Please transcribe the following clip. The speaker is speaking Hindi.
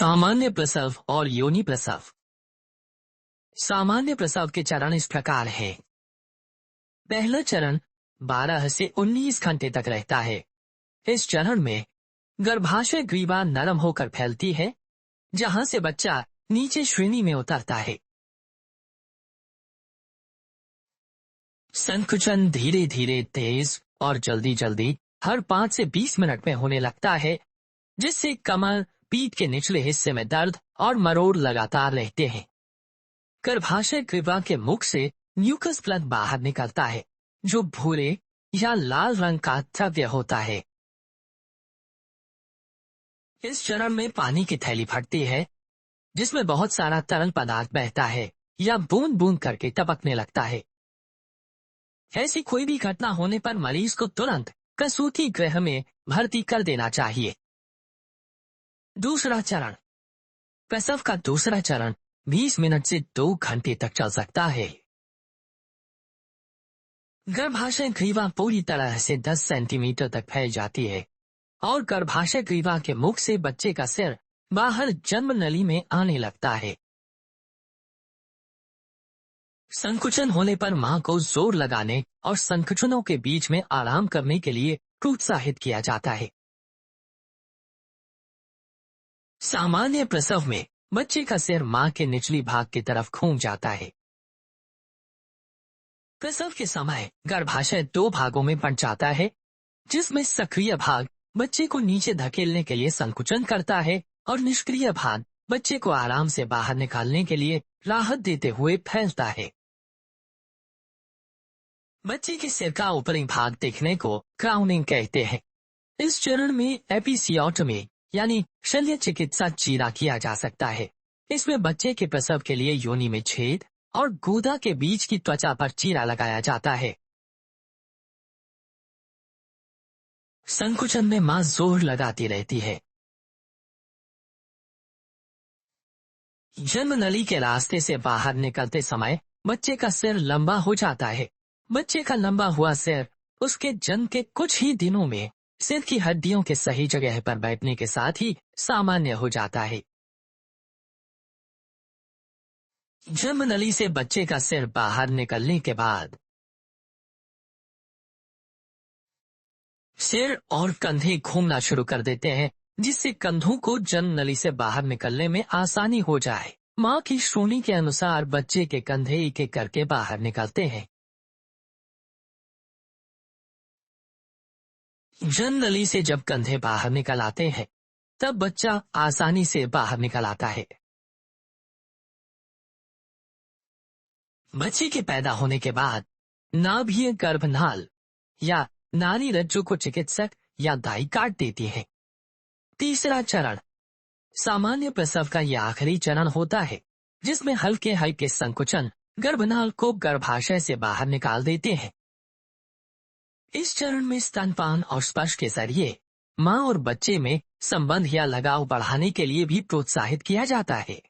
सामान्य प्रसव और योनि प्रसव। सामान्य प्रसव के चरण इस प्रकार है। पहला चरण 12 से 19 घंटे तक रहता है। इस चरण में गर्भाशय ग्रीवा नरम होकर फैलती है, जहां से बच्चा नीचे श्रेणी में उतरता है। संकुचन धीरे धीरे तेज और जल्दी जल्दी हर 5 से 20 मिनट में होने लगता है, जिससे कमर, पीठ के निचले हिस्से में दर्द और मरोड़ लगातार रहते हैं। गर्भाशय ग्रीवा के मुख से म्यूकस प्लग बाहर निकलता है, जो भूरे या लाल रंग का द्रव्य होता है। इस चरण में पानी की थैली फटती है, जिसमें बहुत सारा तरल पदार्थ बहता है या बूंद बूंद करके टपकने लगता है। ऐसी कोई भी घटना होने पर मरीज को तुरंत कसूती गृह में भर्ती कर देना चाहिए। दूसरा चरण। प्रसव का दूसरा चरण 20 मिनट से 2 घंटे तक चल सकता है। गर्भाशय ग्रीवा पूरी तरह से 10 सेंटीमीटर तक फैल जाती है और गर्भाशय ग्रीवा के मुख से बच्चे का सिर बाहर जन्म नली में आने लगता है। संकुचन होने पर मां को जोर लगाने और संकुचनों के बीच में आराम करने के लिए प्रोत्साहित किया जाता है। सामान्य प्रसव में बच्चे का सिर मां के निचली भाग की तरफ घूम जाता है। प्रसव के समय गर्भाशय 2 भागों में बंट जाता है, जिसमें सक्रिय भाग बच्चे को नीचे धकेलने के लिए संकुचन करता है और निष्क्रिय भाग बच्चे को आराम से बाहर निकालने के लिए राहत देते हुए फैलता है। बच्चे के सिर का ऊपरी भाग देखने को क्राउनिंग कहते हैं। इस चरण में एपिसियोटमी यानी शल्य चिकित्सा चीरा किया जा सकता है। इसमें बच्चे के प्रसव के लिए योनि में छेद और गोदा के बीच की त्वचा पर चीरा लगाया जाता है। संकुचन में मां जोर लगाती रहती है। जन्म नली के रास्ते से बाहर निकलते समय बच्चे का सिर लंबा हो जाता है। बच्चे का लंबा हुआ सिर उसके जन्म के कुछ ही दिनों में सिर की हड्डियों के सही जगह पर बैठने के साथ ही सामान्य हो जाता है। जन्म नली से बच्चे का सिर बाहर निकलने के बाद सिर और कंधे घूमना शुरू कर देते हैं, जिससे कंधों को जन्म नली से बाहर निकलने में आसानी हो जाए। मां की श्रोणी के अनुसार बच्चे के कंधे एक एक करके बाहर निकलते हैं। जन्म नली से जब कंधे बाहर निकल आते हैं, तब बच्चा आसानी से बाहर निकल आता है। बच्चे के पैदा होने के बाद नाभीय गर्भनाल या नाड़ी रज्जु को चिकित्सक या दाई काट देती है। तीसरा चरण। सामान्य प्रसव का यह आखिरी चरण होता है, जिसमें हल्के हल्के संकुचन गर्भनाल को गर्भाशय से बाहर निकाल देते हैं। इस चरण में स्तनपान और स्पर्श के जरिए मां और बच्चे में संबंध या लगाव बढ़ाने के लिए भी प्रोत्साहित किया जाता है।